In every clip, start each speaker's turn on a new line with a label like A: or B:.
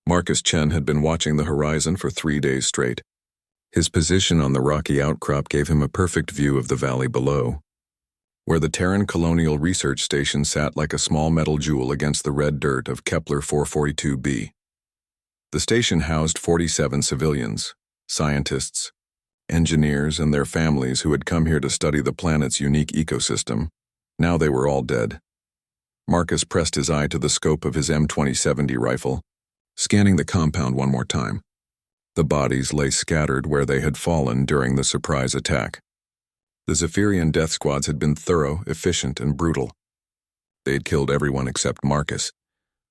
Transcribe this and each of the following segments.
A: Marcus Chen had been watching the horizon for 3 days straight. His position on the rocky outcrop gave him a perfect view of the valley below, where the Terran Colonial Research Station sat like a small metal jewel against the red dirt of Kepler 442b. The station housed 47 civilians, scientists, engineers, and their families who had come here to study the planet's unique ecosystem. Now they were all dead. Marcus pressed his eye to the scope of his M2070 rifle, scanning the compound one more time. The bodies lay scattered where they had fallen during the surprise attack. The Zephyrian death squads had been thorough, efficient, and brutal. They had killed everyone except Marcus,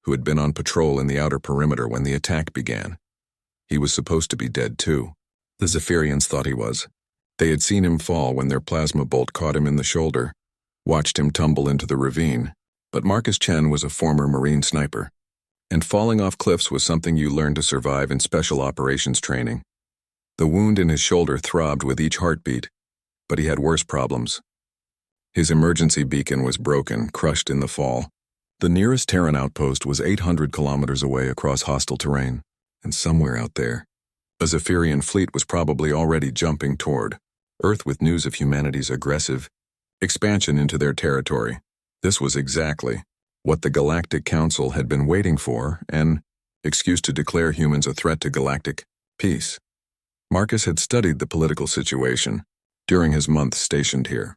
A: who had been on patrol in the outer perimeter when the attack began. He was supposed to be dead too. The Zephyrians thought he was. They had seen him fall when their plasma bolt caught him in the shoulder, watched him tumble into the ravine. But Marcus Chen was a former Marine sniper, and falling off cliffs was something you learned to survive in special operations training. The wound in his shoulder throbbed with each heartbeat, but he had worse problems. His emergency beacon was broken, crushed in the fall. The nearest Terran outpost was 800 kilometers away across hostile terrain, and somewhere out there, a Zephyrian fleet was probably already jumping toward Earth with news of humanity's aggressive expansion into their territory. This was exactly what the Galactic Council had been waiting for, an excuse to declare humans a threat to galactic peace. Marcus had studied the political situation during his months stationed here.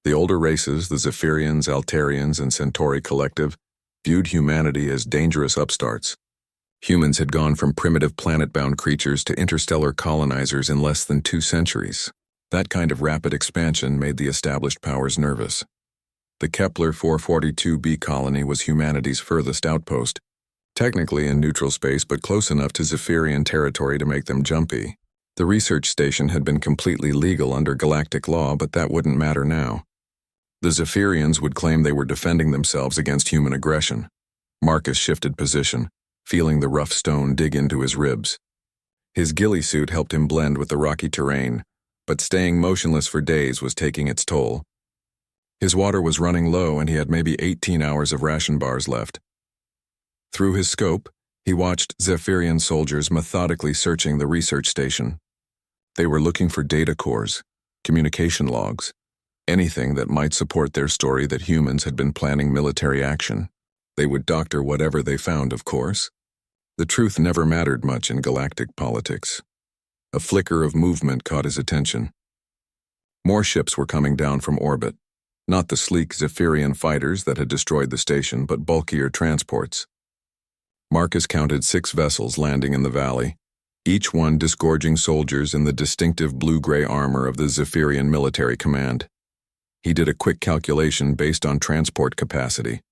A: The older races, the Zephyrians, Altarians, and Centauri Collective, viewed humanity as dangerous upstarts. Humans had gone from primitive planet-bound creatures to interstellar colonizers in less than 2 centuries. That kind of rapid expansion made the established powers nervous. The Kepler 442b colony was humanity's furthest outpost, technically in neutral space but close enough to Zephyrian territory to make them jumpy. The research station had been completely legal under galactic law, but that wouldn't matter now. The Zephyrians would claim they were defending themselves against human aggression. Marcus shifted position, feeling the rough stone dig into his ribs. His ghillie suit helped him blend with the rocky terrain, but staying motionless for days was taking its toll. His water was running low and he had maybe 18 hours of ration bars left. Through his scope, he watched Zephyrian soldiers methodically searching the research station. They were looking for data cores, communication logs, anything that might support their story that humans had been planning military action. They would doctor whatever they found, of course. The truth never mattered much in galactic politics. A flicker of movement caught his attention. More ships were coming down from orbit. Not the sleek Zephyrian fighters that had destroyed the station, but bulkier transports. Marcus counted 6 vessels landing in the valley, each one disgorging soldiers in the distinctive blue-gray armor of the Zephyrian Military Command. He did a quick calculation based on transport capacity.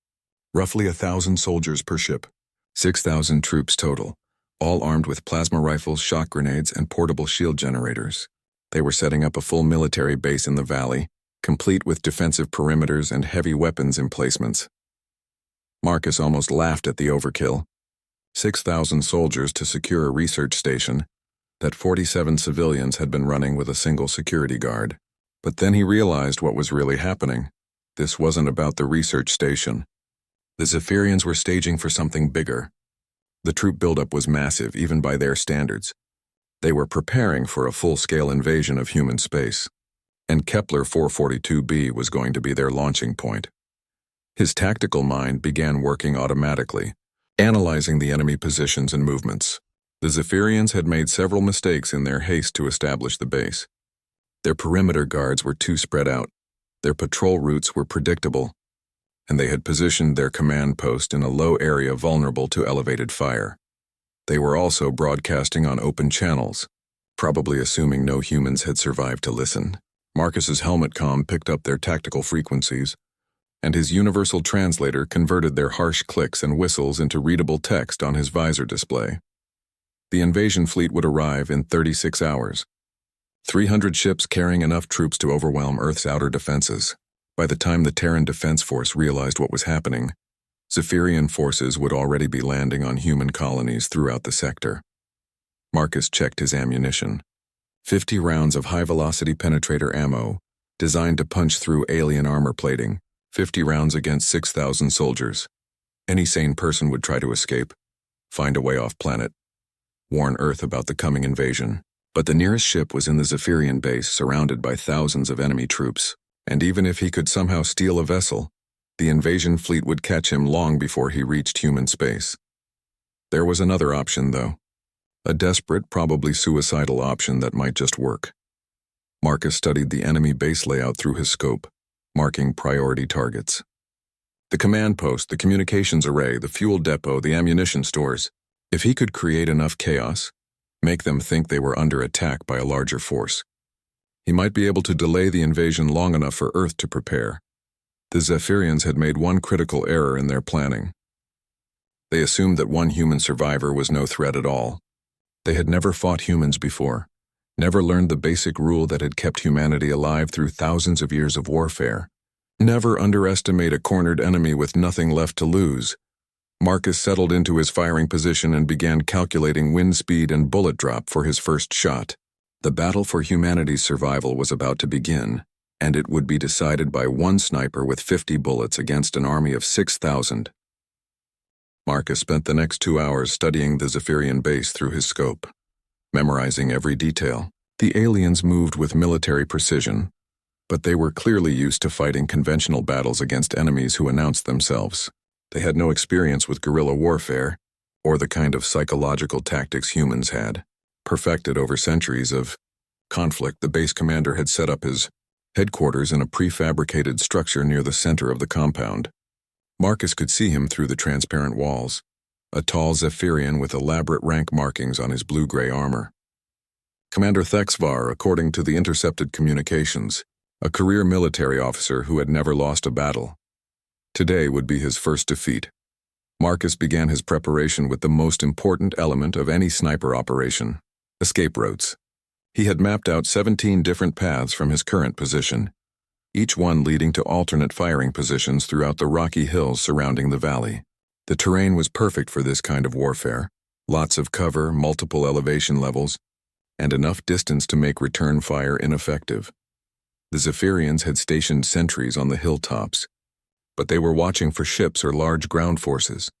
A: Roughly 1,000 soldiers per ship, 6,000 troops total, all armed with plasma rifles, shock grenades, and portable shield generators. They were setting up a full military base in the valley, complete with defensive perimeters and heavy weapons emplacements. Marcus almost laughed at the overkill. 6,000 soldiers to secure a research station that 47 civilians had been running with a single security guard. But then he realized what was really happening. This wasn't about the research station. The Zephyrians were staging for something bigger. The troop buildup was massive, even by their standards. They were preparing for a full-scale invasion of human space, and Kepler 442b was going to be their launching point. His tactical mind began working automatically, analyzing the enemy positions and movements. The Zephyrians had made several mistakes in their haste to establish the base. Their perimeter guards were too spread out, their patrol routes were predictable, and they had positioned their command post in a low area vulnerable to elevated fire. They were also broadcasting on open channels, probably assuming no humans had survived to listen. Marcus's helmet comm picked up their tactical frequencies, and his universal translator converted their harsh clicks and whistles into readable text on his visor display. The invasion fleet would arrive in 36 hours. 300 ships carrying enough troops to overwhelm Earth's outer defenses. By the time the Terran Defense Force realized what was happening, Zephyrian forces would already be landing on human colonies throughout the sector. Marcus checked his ammunition. 50 rounds of high-velocity penetrator ammo, designed to punch through alien armor plating, 50 rounds against 6,000 soldiers. Any sane person would try to escape. find a way off planet, warn Earth about the coming invasion. But the nearest ship was in the Zephyrian base, surrounded by thousands of enemy troops, and even if he could somehow steal a vessel, the invasion fleet would catch him long before he reached human space. There was another option, though. A desperate, probably suicidal option that might just work. Marcus studied the enemy base layout through his scope, marking priority targets. The command post, the communications array, the fuel depot, the ammunition stores. If he could create enough chaos, make them think they were under attack by a larger force, he might be able to delay the invasion long enough for Earth to prepare. The Zephyrians had made one critical error in their planning. They assumed that one human survivor was no threat at all. They had never fought humans before, never learned the basic rule that had kept humanity alive through thousands of years of warfare. Never underestimate a cornered enemy with nothing left to lose. Marcus settled into his firing position and began calculating wind speed and bullet drop for his first shot. The battle for humanity's survival was about to begin, and it would be decided by one sniper with 50 bullets against an army of 6,000. Marcus spent the next 2 hours studying the Zephyrian base through his scope, memorizing every detail. The aliens moved with military precision, but they were clearly used to fighting conventional battles against enemies who announced themselves. They had no experience with guerrilla warfare, or the kind of psychological tactics humans had, perfected over centuries of conflict. The base commander had set up his headquarters in a prefabricated structure near the center of the compound. Marcus could see him through the transparent walls, a tall Zephyrian with elaborate rank markings on his blue-gray armor. Commander Thexvar, according to the intercepted communications, a career military officer who had never lost a battle. Today would be his first defeat. Marcus began his preparation with the most important element of any sniper operation: escape routes. He had mapped out 17 different paths from his current position, each one leading to alternate firing positions throughout the rocky hills surrounding the valley. The terrain was perfect for this kind of warfare: lots of cover, multiple elevation levels, and enough distance to make return fire ineffective. The Zephyrians had stationed sentries on the hilltops, but they were watching for ships or large ground forces.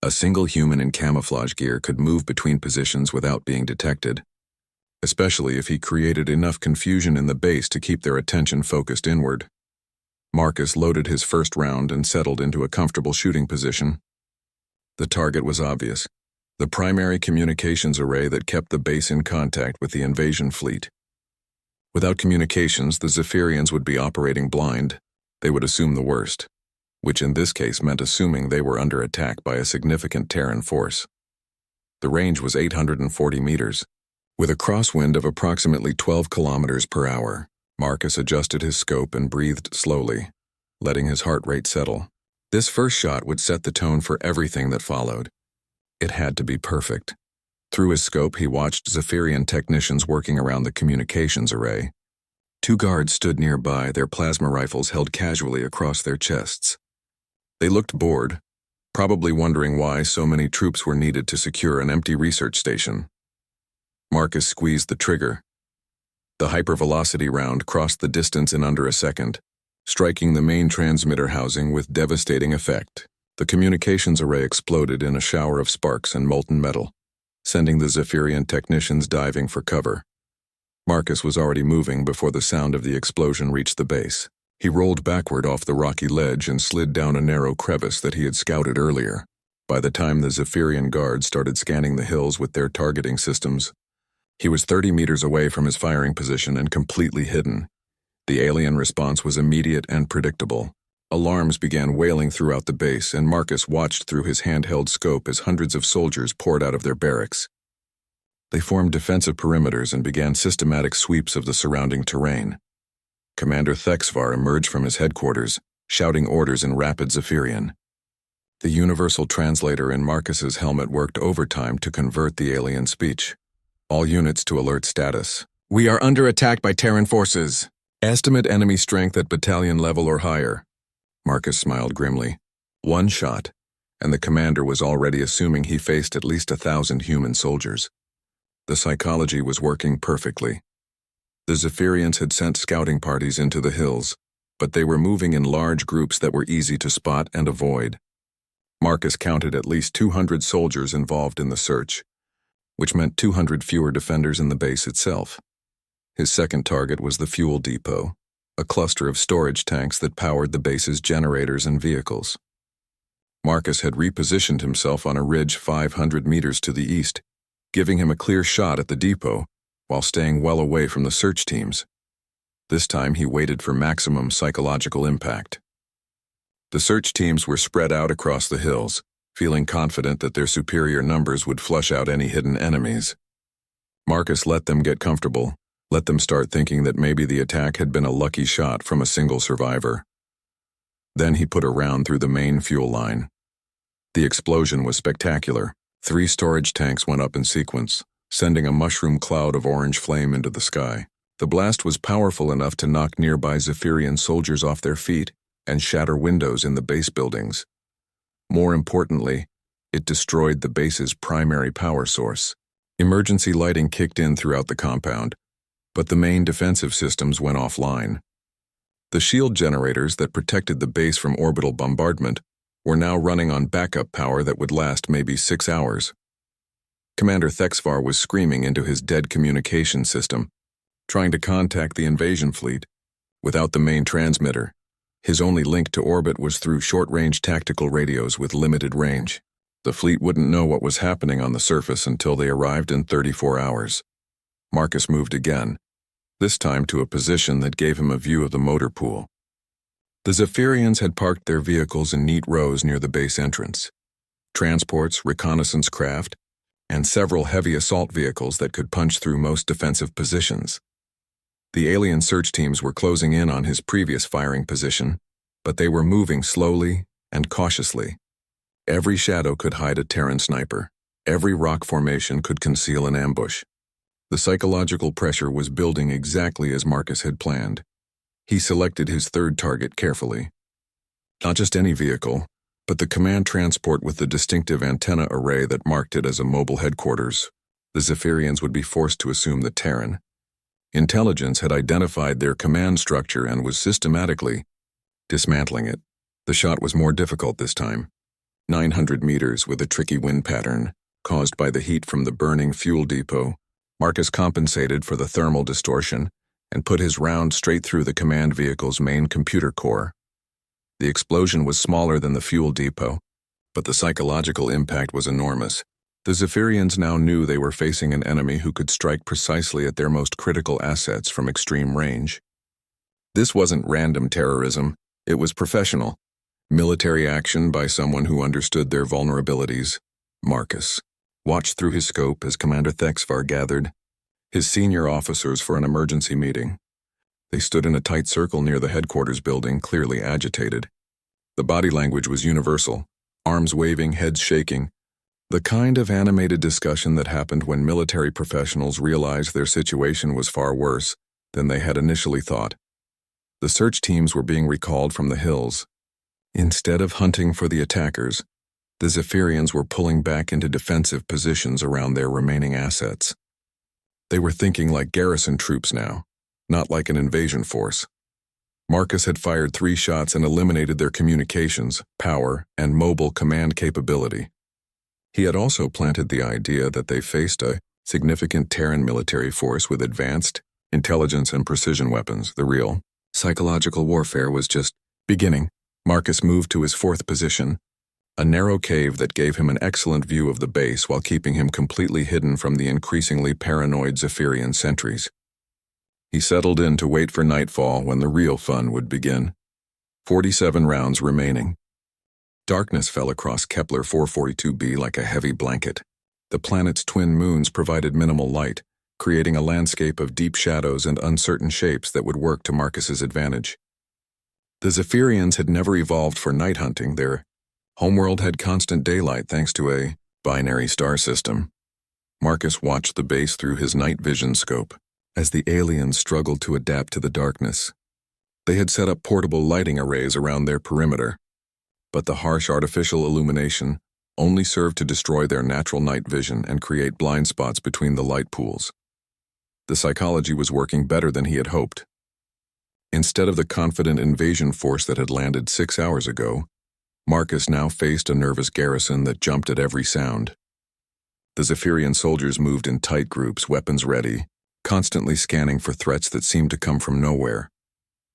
A: A single human in camouflage gear could move between positions without being detected, especially if he created enough confusion in the base to keep their attention focused inward. Marcus loaded his first round and settled into a comfortable shooting position. The target was obvious: the primary communications array that kept the base in contact with the invasion fleet. Without communications, the Zephyrians would be operating blind. They would assume the worst, which in this case meant assuming they were under attack by a significant Terran force. The range was 840 meters. With a crosswind of approximately 12 kilometers per hour, Marcus adjusted his scope and breathed slowly, letting his heart rate settle. This first shot would set the tone for everything that followed. It had to be perfect. Through his scope, he watched Zephyrian technicians working around the communications array. 2 guards stood nearby, their plasma rifles held casually across their chests. They looked bored, probably wondering why so many troops were needed to secure an empty research station. Marcus squeezed the trigger. The hypervelocity round crossed the distance in under a second, striking the main transmitter housing with devastating effect. The communications array exploded in a shower of sparks and molten metal, sending the Zephyrian technicians diving for cover. Marcus was already moving before the sound of the explosion reached the base. He rolled backward off the rocky ledge and slid down a narrow crevice that he had scouted earlier. By the time the Zephyrian guards started scanning the hills with their targeting systems, he was 30 meters away from his firing position and completely hidden. The alien response was immediate and predictable. Alarms began wailing throughout the base, and Marcus watched through his handheld scope as hundreds of soldiers poured out of their barracks. They formed defensive perimeters and began systematic sweeps of the surrounding terrain. Commander Thexvar emerged from his headquarters, shouting orders in rapid Zephyrian. The universal translator in Marcus's helmet worked overtime to convert the alien speech. All units to alert status. We are under attack by Terran forces. Estimate enemy strength at battalion level or higher. Marcus smiled grimly. 1 shot, and the commander was already assuming he faced at least 1,000 human soldiers. The psychology was working perfectly. The Zephyrians had sent scouting parties into the hills, but they were moving in large groups that were easy to spot and avoid. Marcus counted at least 200 soldiers involved in the search, which meant 200 fewer defenders in the base itself. His second target was the fuel depot, a cluster of storage tanks that powered the base's generators and vehicles. Marcus had repositioned himself on a ridge 500 meters to the east, giving him a clear shot at the depot while staying well away from the search teams. This time he waited for maximum psychological impact. The search teams were spread out across the hills, feeling confident that their superior numbers would flush out any hidden enemies. Marcus let them get comfortable, let them start thinking that maybe the attack had been a lucky shot from a single survivor. Then he put a round through the main fuel line. The explosion was spectacular. 3 storage tanks went up in sequence, sending a mushroom cloud of orange flame into the sky. The blast was powerful enough to knock nearby Zephyrian soldiers off their feet and shatter windows in the base buildings. More importantly, it destroyed the base's primary power source. Emergency lighting kicked in throughout the compound, but the main defensive systems went offline. The shield generators that protected the base from orbital bombardment were now running on backup power that would last maybe 6 hours. Commander Thexvar was screaming into his dead communication system, trying to contact the invasion fleet. Without the main transmitter, his only link to orbit was through short-range tactical radios with limited range. The fleet wouldn't know what was happening on the surface until they arrived in 34 hours. Marcus moved again, this time to a position that gave him a view of the motor pool. The Zephyrians had parked their vehicles in neat rows near the base entrance. Transports, reconnaissance craft, and several heavy assault vehicles that could punch through most defensive positions. The alien search teams were closing in on his previous firing position, but they were moving slowly and cautiously. Every shadow could hide a Terran sniper. Every rock formation could conceal an ambush. The psychological pressure was building exactly as Marcus had planned. He selected his third target carefully. Not just any vehicle, but the command transport with the distinctive antenna array that marked it as a mobile headquarters. The Zephyrians would be forced to assume the Terran. Intelligence had identified their command structure and was systematically dismantling it. The shot was more difficult this time. 900 meters with a tricky wind pattern, caused by the heat from the burning fuel depot. Marcus compensated for the thermal distortion and put his round straight through the command vehicle's main computer core. The explosion was smaller than the fuel depot, but the psychological impact was enormous. The Zephyrians now knew they were facing an enemy who could strike precisely at their most critical assets from extreme range. This wasn't random terrorism, it was professional. Military action by someone who understood their vulnerabilities. Marcus watched through his scope as Commander Thexvar gathered his senior officers for an emergency meeting. They stood in a tight circle near the headquarters building, clearly agitated. The body language was universal, arms waving, heads shaking. The kind of animated discussion that happened when military professionals realized their situation was far worse than they had initially thought. The search teams were being recalled from the hills. Instead of hunting for the attackers, the Zephyrians were pulling back into defensive positions around their remaining assets. They were thinking like garrison troops now, not like an invasion force. Marcus had fired 3 shots and eliminated their communications, power, and mobile command capability. He had also planted the idea that they faced a significant Terran military force with advanced intelligence and precision weapons. The real psychological warfare was just beginning. Marcus moved to his 4th position, a narrow cave that gave him an excellent view of the base while keeping him completely hidden from the increasingly paranoid Zephyrian sentries. He settled in to wait for nightfall when the real fun would begin. 47 rounds remaining. Darkness fell across Kepler 442b like a heavy blanket. The planet's twin moons provided minimal light, creating a landscape of deep shadows and uncertain shapes that would work to Marcus's advantage. The Zephyrians had never evolved for night hunting. Their homeworld had constant daylight thanks to a binary star system. Marcus watched the base through his night vision scope as the aliens struggled to adapt to the darkness. They had set up portable lighting arrays around their perimeter, but the harsh artificial illumination only served to destroy their natural night vision and create blind spots between the light pools. The psychology was working better than he had hoped. Instead of the confident invasion force that had landed 6 hours ago, Marcus now faced a nervous garrison that jumped at every sound. The Zephyrian soldiers moved in tight groups, weapons ready, constantly scanning for threats that seemed to come from nowhere.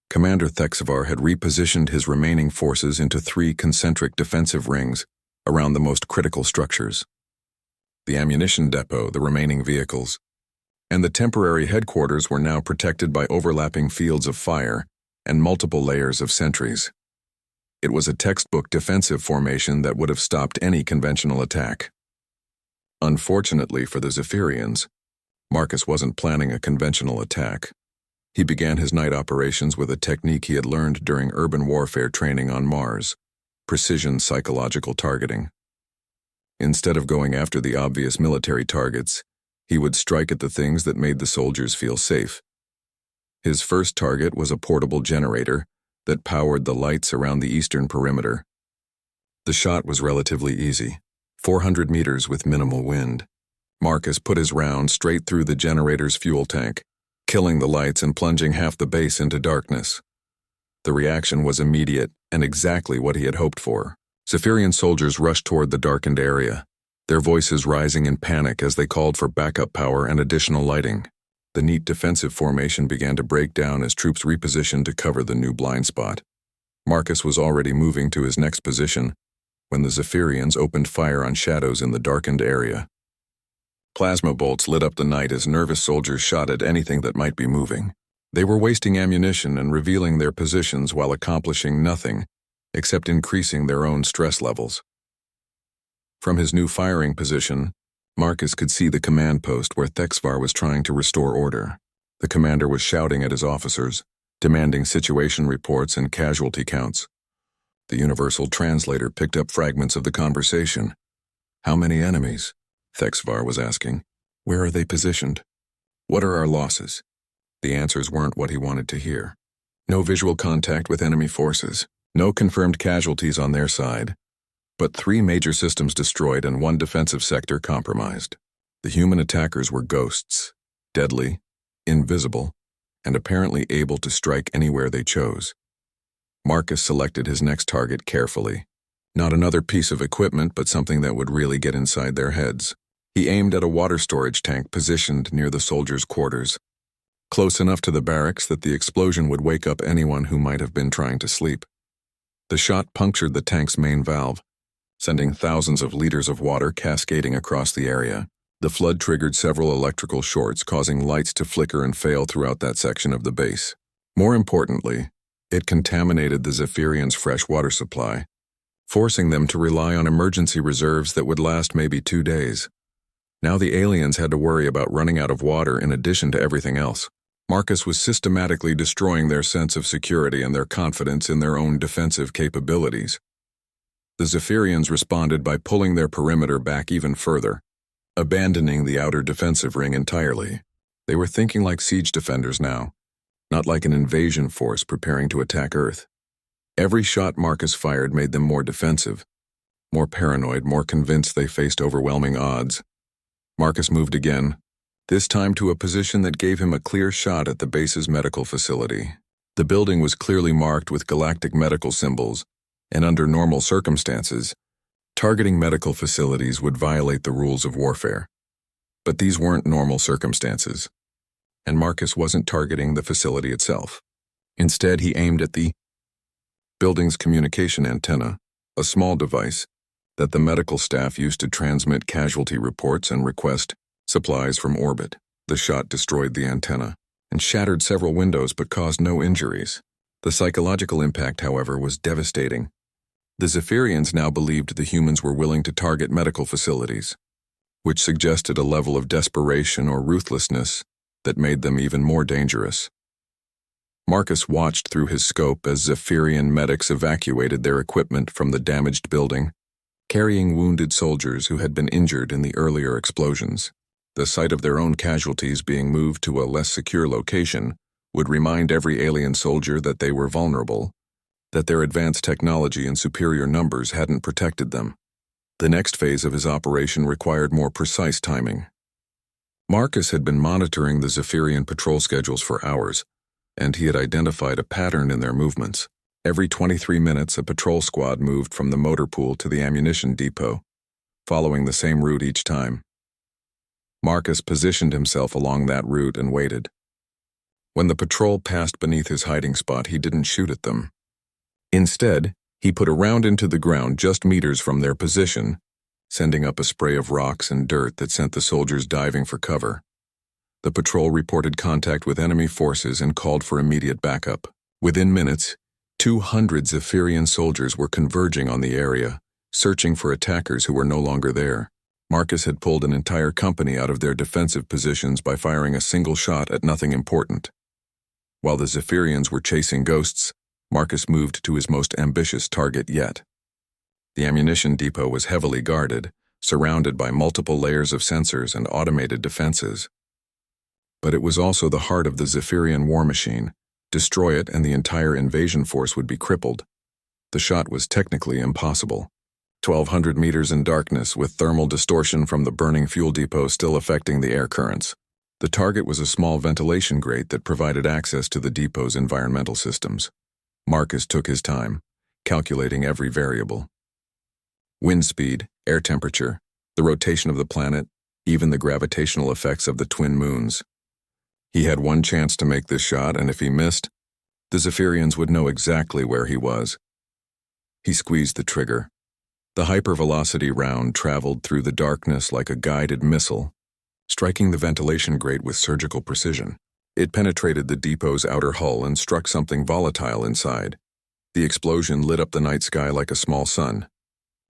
A: Commander Thexvar had repositioned his remaining forces into 3 concentric defensive rings around the most critical structures: the ammunition depot, the remaining vehicles, and the temporary headquarters were now protected by overlapping fields of fire and multiple layers of sentries. It was a textbook defensive formation that would have stopped any conventional attack. Unfortunately for the Zephyrians, Marcus wasn't planning a conventional attack. He began his night operations with a technique he had learned during urban warfare training on Mars: precision psychological targeting. Instead of going after the obvious military targets, he would strike at the things that made the soldiers feel safe. His first target was a portable generator that powered the lights around the eastern perimeter. The shot was relatively easy, 400 meters with minimal wind. Marcus put his round straight through the generator's fuel tank, killing the lights and plunging half the base into darkness. The reaction was immediate and exactly what he had hoped for. Zephyrian soldiers rushed toward the darkened area, their voices rising in panic as they called for backup power and additional lighting. The neat defensive formation began to break down as troops repositioned to cover the new blind spot. Marcus was already moving to his next position when the Zephyrians opened fire on shadows in the darkened area. Plasma bolts lit up the night as nervous soldiers shot at anything that might be moving. They were wasting ammunition and revealing their positions while accomplishing nothing except increasing their own stress levels. From his new firing position, Marcus could see the command post where Thexvar was trying to restore order. The commander was shouting at his officers, demanding situation reports and casualty counts. The universal translator picked up fragments of the conversation. "How many enemies?" Thexvar was asking. "Where are they positioned? What are our losses?" The answers weren't what he wanted to hear. No visual contact with enemy forces, no confirmed casualties on their side, but 3 major systems destroyed and 1 defensive sector compromised. The human attackers were ghosts, deadly, invisible, and apparently able to strike anywhere they chose. Marcus selected his next target carefully. Not another piece of equipment, but something that would really get inside their heads. He aimed at a water storage tank positioned near the soldiers' quarters, close enough to the barracks that the explosion would wake up anyone who might have been trying to sleep. The shot punctured the tank's main valve, sending thousands of liters of water cascading across the area. The flood triggered several electrical shorts, causing lights to flicker and fail throughout that section of the base. More importantly, it contaminated the Zephyrians' fresh water supply, forcing them to rely on emergency reserves that would last maybe 2 days. Now the aliens had to worry about running out of water in addition to everything else. Marcus was systematically destroying their sense of security and their confidence in their own defensive capabilities. The Zephyrians responded by pulling their perimeter back even further, abandoning the outer defensive ring entirely. They were thinking like siege defenders now, not like an invasion force preparing to attack Earth. Every shot Marcus fired made them more defensive, more paranoid, more convinced they faced overwhelming odds. Marcus moved again, this time to a position that gave him a clear shot at the base's medical facility. The building was clearly marked with Galactic medical symbols, and under normal circumstances, targeting medical facilities would violate the rules of warfare. But these weren't normal circumstances, and Marcus wasn't targeting the facility itself. Instead, he aimed at the building's communication antenna, a small device that the medical staff used to transmit casualty reports and request supplies from orbit. The shot destroyed the antenna and shattered several windows but caused no injuries. The psychological impact, however, was devastating. The Zephyrians now believed the humans were willing to target medical facilities, which suggested a level of desperation or ruthlessness that made them even more dangerous. Marcus watched through his scope as Zephyrian medics evacuated their equipment from the damaged building, carrying wounded soldiers who had been injured in the earlier explosions. The sight of their own casualties being moved to a less secure location would remind every alien soldier that they were vulnerable, that their advanced technology and superior numbers hadn't protected them. The next phase of his operation required more precise timing. Marcus had been monitoring the Zephyrian patrol schedules for hours, and he had identified a pattern in their movements. Every 23 minutes, a patrol squad moved from the motor pool to the ammunition depot, following the same route each time. Marcus positioned himself along that route and waited. When the patrol passed beneath his hiding spot, he didn't shoot at them. Instead, he put a round into the ground just meters from their position, sending up a spray of rocks and dirt that sent the soldiers diving for cover. The patrol reported contact with enemy forces and called for immediate backup. Within minutes, 200 Zephyrian soldiers were converging on the area, searching for attackers who were no longer there. Marcus had pulled an entire company out of their defensive positions by firing a single shot at nothing important. While the Zephyrians were chasing ghosts, Marcus moved to his most ambitious target yet. The ammunition depot was heavily guarded, surrounded by multiple layers of sensors and automated defenses. But it was also the heart of the Zephyrian war machine. Destroy it and the entire invasion force would be crippled. The shot was technically impossible. 1,200 meters in darkness with thermal distortion from the burning fuel depot still affecting the air currents. The target was a small ventilation grate that provided access to the depot's environmental systems. Marcus took his time, calculating every variable. Wind speed, air temperature, the rotation of the planet, even the gravitational effects of the twin moons. He had one chance to make this shot, and if he missed, the Zephyrians would know exactly where he was. He squeezed the trigger. The hypervelocity round traveled through the darkness like a guided missile, striking the ventilation grate with surgical precision. It penetrated the depot's outer hull and struck something volatile inside. The explosion lit up the night sky like a small sun.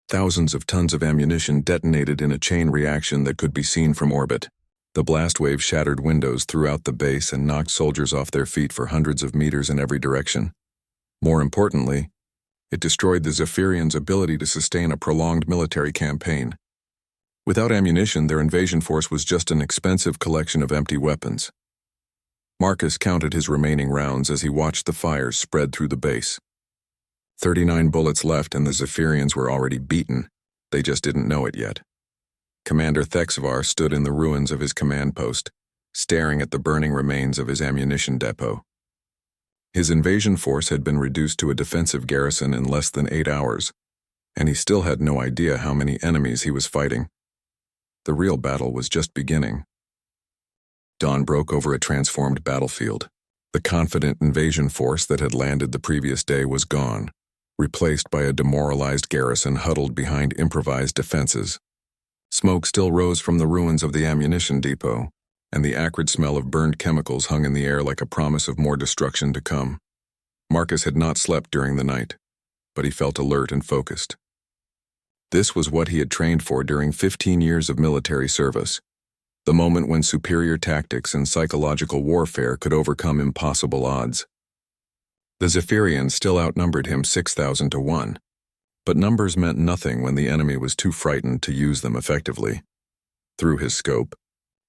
A: Thousands of tons of ammunition detonated in a chain reaction that could be seen from orbit. The blast wave shattered windows throughout the base and knocked soldiers off their feet for hundreds of meters in every direction. More importantly, it destroyed the Zephyrians' ability to sustain a prolonged military campaign. Without ammunition, their invasion force was just an expensive collection of empty weapons. Marcus counted his remaining rounds as he watched the fires spread through the base. 39 bullets left and the Zephyrians were already beaten. They just didn't know it yet. Commander Thexvar stood in the ruins of his command post, staring at the burning remains of his ammunition depot. His invasion force had been reduced to a defensive garrison in less than 8 hours, and he still had no idea how many enemies he was fighting. The real battle was just beginning. Dawn broke over a transformed battlefield. The confident invasion force that had landed the previous day was gone, replaced by a demoralized garrison huddled behind improvised defenses. Smoke still rose from the ruins of the ammunition depot, and the acrid smell of burned chemicals hung in the air like a promise of more destruction to come. Marcus had not slept during the night, but he felt alert and focused. This was what he had trained for during 15 years of military service, the moment when superior tactics and psychological warfare could overcome impossible odds. The Zephyrians still outnumbered him 6,000 to 1, but numbers meant nothing when the enemy was too frightened to use them effectively. Through his scope,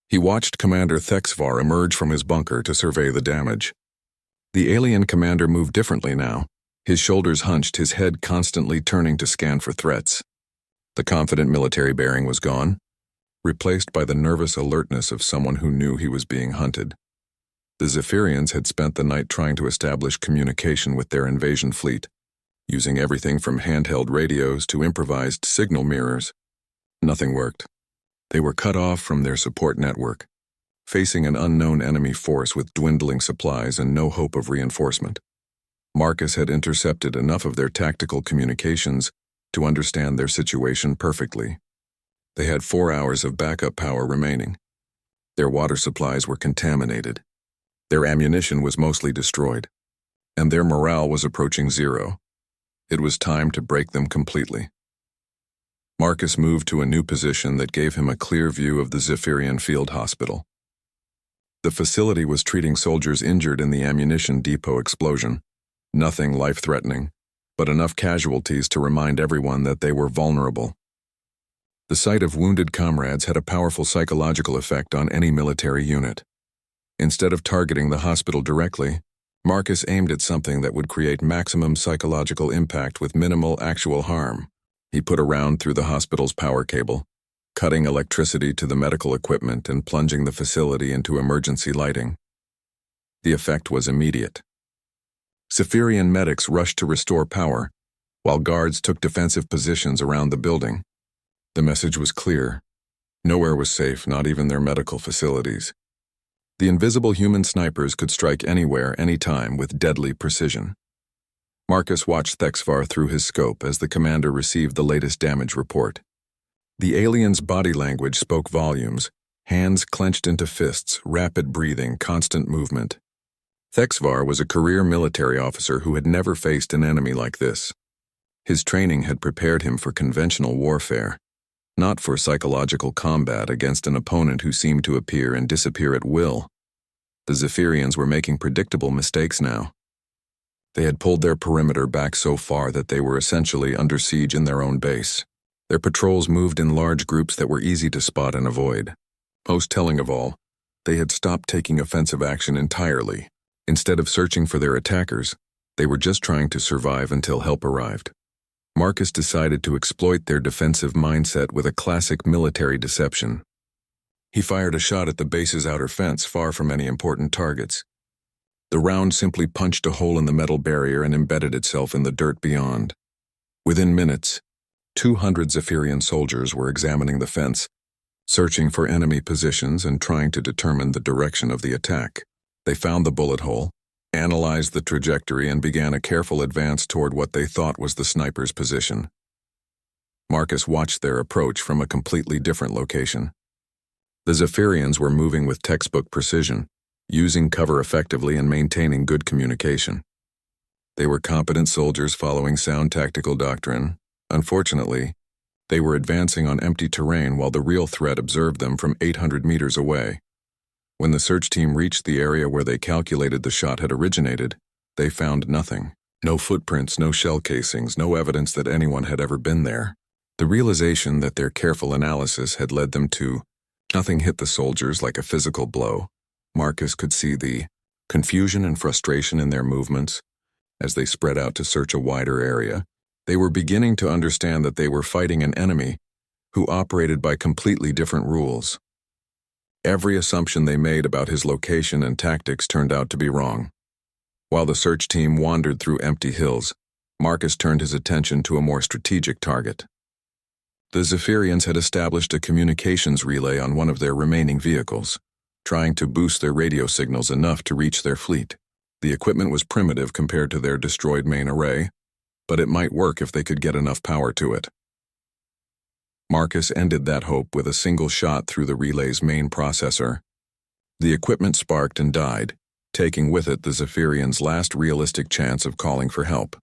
A: he watched Commander Thexvar emerge from his bunker to survey the damage. The alien commander moved differently now, his shoulders hunched, his head constantly turning to scan for threats. The confident military bearing was gone, replaced by the nervous alertness of someone who knew he was being hunted. The Zephyrians had spent the night trying to establish communication with their invasion fleet, using everything from handheld radios to improvised signal mirrors. Nothing worked. They were cut off from their support network, facing an unknown enemy force with dwindling supplies and no hope of reinforcement. Marcus had intercepted enough of their tactical communications to understand their situation perfectly. They had 4 hours of backup power remaining. Their water supplies were contaminated. Their ammunition was mostly destroyed, and their morale was approaching zero. It was time to break them completely. Marcus moved to a new position that gave him a clear view of the Zephyrian field hospital. The facility was treating soldiers injured in the ammunition depot explosion. Nothing life-threatening, but enough casualties to remind everyone that they were vulnerable. The sight of wounded comrades had a powerful psychological effect on any military unit. Instead of targeting the hospital directly, Marcus aimed at something that would create maximum psychological impact with minimal actual harm. He put a round through the hospital's power cable, cutting electricity to the medical equipment and plunging the facility into emergency lighting. The effect was immediate. Zephyrian medics rushed to restore power, while guards took defensive positions around the building. The message was clear. Nowhere was safe, not even their medical facilities. The invisible human snipers could strike anywhere, anytime, with deadly precision. Marcus watched Thexvar through his scope as the commander received the latest damage report. The alien's body language spoke volumes, hands clenched into fists, rapid breathing, constant movement. Thexvar was a career military officer who had never faced an enemy like this. His training had prepared him for conventional warfare, not for psychological combat against an opponent who seemed to appear and disappear at will. The Zephyrians were making predictable mistakes now. They had pulled their perimeter back so far that they were essentially under siege in their own base. Their patrols moved in large groups that were easy to spot and avoid. Most telling of all, they had stopped taking offensive action entirely. Instead of searching for their attackers, they were just trying to survive until help arrived. Marcus decided to exploit their defensive mindset with a classic military deception. He fired a shot at the base's outer fence, far from any important targets. The round simply punched a hole in the metal barrier and embedded itself in the dirt beyond. Within minutes, 200 Zephyrian soldiers were examining the fence, searching for enemy positions and trying to determine the direction of the attack. They found the bullet hole, analyzed the trajectory, and began a careful advance toward what they thought was the sniper's position. Marcus watched their approach from a completely different location. The Zephyrians were moving with textbook precision, using cover effectively and maintaining good communication. They were competent soldiers following sound tactical doctrine. Unfortunately, they were advancing on empty terrain while the real threat observed them from 800 meters away. When the search team reached the area where they calculated the shot had originated, they found nothing. No footprints, no shell casings, no evidence that anyone had ever been there. The realization that their careful analysis had led them to nothing hit the soldiers like a physical blow. Marcus could see the confusion and frustration in their movements as they spread out to search a wider area. They were beginning to understand that they were fighting an enemy who operated by completely different rules. Every assumption they made about his location and tactics turned out to be wrong. While the search team wandered through empty hills, Marcus turned his attention to a more strategic target. The Zephyrians had established a communications relay on one of their remaining vehicles, trying to boost their radio signals enough to reach their fleet. The equipment was primitive compared to their destroyed main array, but it might work if they could get enough power to it. Marcus ended that hope with a single shot through the relay's main processor. The equipment sparked and died, taking with it the Zephyrians' last realistic chance of calling for help.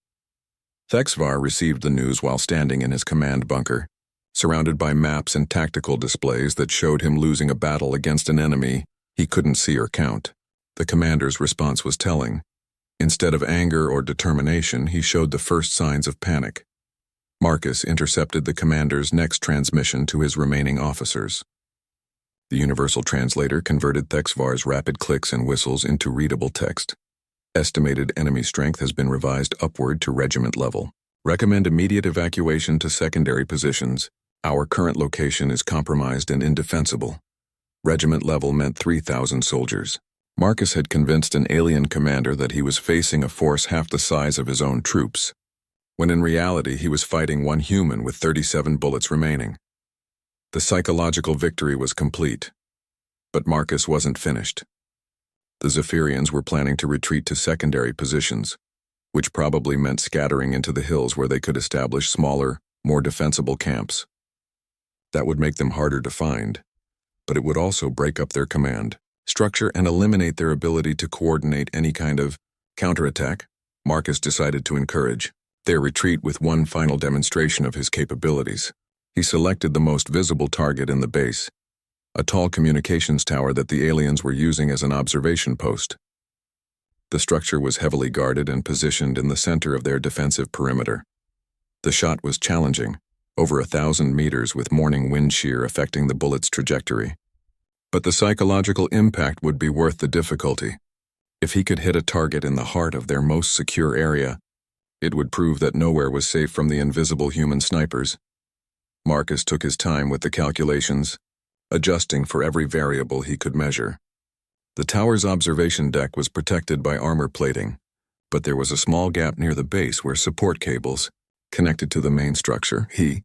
A: Thexvar received the news while standing in his command bunker, surrounded by maps and tactical displays that showed him losing a battle against an enemy he couldn't see or count. The commander's response was telling. Instead of anger or determination, he showed the first signs of panic. Marcus intercepted the commander's next transmission to his remaining officers. The universal translator converted Thexvar's rapid clicks and whistles into readable text. Estimated enemy strength has been revised upward to regiment level. Recommend immediate evacuation to secondary positions. Our current location is compromised and indefensible. Regiment level meant 3,000 soldiers. Marcus had convinced an alien commander that he was facing a force half the size of his own troops, when in reality he was fighting one human with 37 bullets remaining. The psychological victory was complete, but Marcus wasn't finished. The Zephyrians were planning to retreat to secondary positions, which probably meant scattering into the hills where they could establish smaller, more defensible camps. That would make them harder to find, but it would also break up their command structure and eliminate their ability to coordinate any kind of counterattack. Marcus decided to encourage their retreat with one final demonstration of his capabilities. He selected the most visible target in the base, a tall communications tower that the aliens were using as an observation post. The structure was heavily guarded and positioned in the center of their defensive perimeter. The shot was challenging, over 1,000 meters with morning wind shear affecting the bullet's trajectory. But the psychological impact would be worth the difficulty. If he could hit a target in the heart of their most secure area, it would prove that nowhere was safe from the invisible human snipers. Marcus took his time with the calculations, adjusting for every variable he could measure. The tower's observation deck was protected by armor plating, but there was a small gap near the base where support cables connected to the main structure. He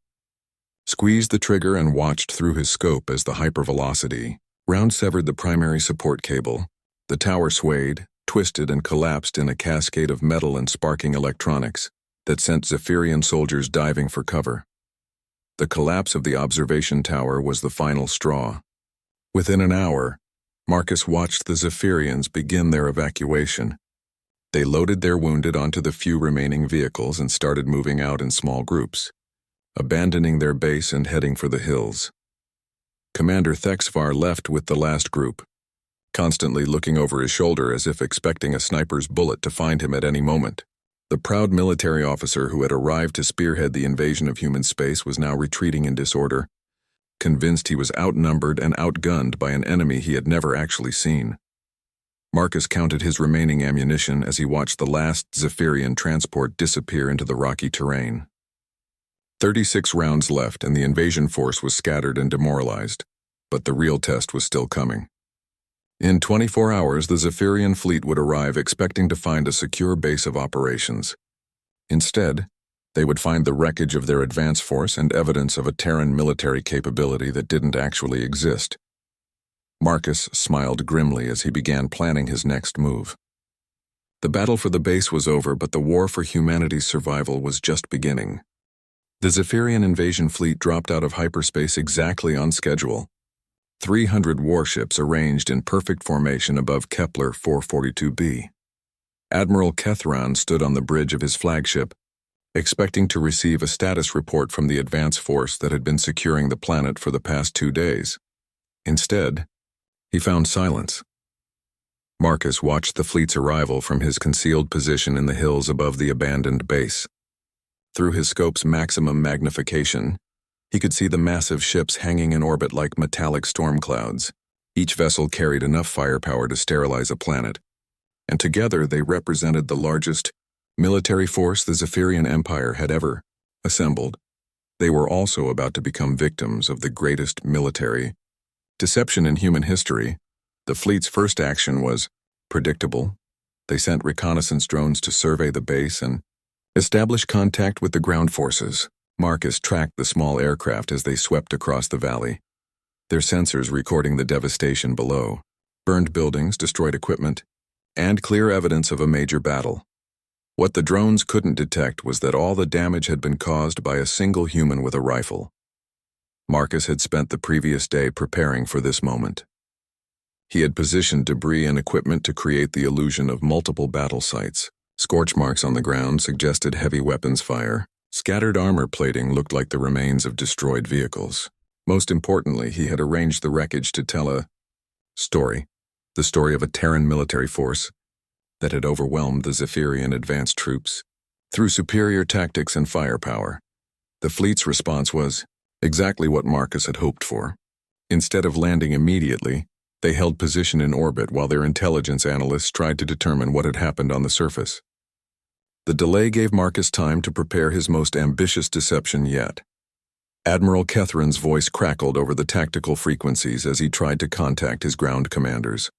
A: squeezed the trigger and watched through his scope as the hypervelocity round severed the primary support cable. The tower swayed, twisted, and collapsed in a cascade of metal and sparking electronics that sent Zephyrian soldiers diving for cover. The collapse of the observation tower was the final straw. Within an hour, Marcus watched the Zephyrians begin their evacuation. They loaded their wounded onto the few remaining vehicles and started moving out in small groups, abandoning their base and heading for the hills. Commander Thexvar left with the last group, constantly looking over his shoulder as if expecting a sniper's bullet to find him at any moment. The proud military officer who had arrived to spearhead the invasion of human space was now retreating in disorder, convinced he was outnumbered and outgunned by an enemy he had never actually seen. Marcus counted his remaining ammunition as he watched the last Zephyrian transport disappear into the rocky terrain. 36 rounds left and the invasion force was scattered and demoralized, but the real test was still coming. In 24 hours, the Zephyrian fleet would arrive expecting to find a secure base of operations. Instead, they would find the wreckage of their advance force and evidence of a Terran military capability that didn't actually exist. Marcus smiled grimly as he began planning his next move. The battle for the base was over, but the war for humanity's survival was just beginning. The Zephyrian invasion fleet dropped out of hyperspace exactly on schedule. 300 warships arranged in perfect formation above Kepler 442b. Admiral Kethran stood on the bridge of his flagship, expecting to receive a status report from the advance force that had been securing the planet for the past 2 days. Instead, he found silence. Marcus watched the fleet's arrival from his concealed position in the hills above the abandoned base. Through his scope's maximum magnification, he could see the massive ships hanging in orbit like metallic storm clouds. Each vessel carried enough firepower to sterilize a planet, and together they represented the largest military force the Zephyrian Empire had ever assembled. They were also about to become victims of the greatest military deception in human history. The fleet's first action was predictable. They sent reconnaissance drones to survey the base and establish contact with the ground forces. Marcus tracked the small aircraft as they swept across the valley, their sensors recording the devastation below, burned buildings, destroyed equipment, and clear evidence of a major battle. What the drones couldn't detect was that all the damage had been caused by a single human with a rifle. Marcus had spent the previous day preparing for this moment. He had positioned debris and equipment to create the illusion of multiple battle sites. Scorch marks on the ground suggested heavy weapons fire. Scattered armor plating looked like the remains of destroyed vehicles. Most importantly, he had arranged the wreckage to tell a story, the story of a Terran military force that had overwhelmed the Zephyrian advanced troops. Through superior tactics and firepower, the fleet's response was exactly what Marcus had hoped for. Instead of landing immediately, they held position in orbit while their intelligence analysts tried to determine what had happened on the surface. The delay gave Marcus time to prepare his most ambitious deception yet. Admiral Kethran's voice crackled over the tactical frequencies as he tried to contact his ground commanders.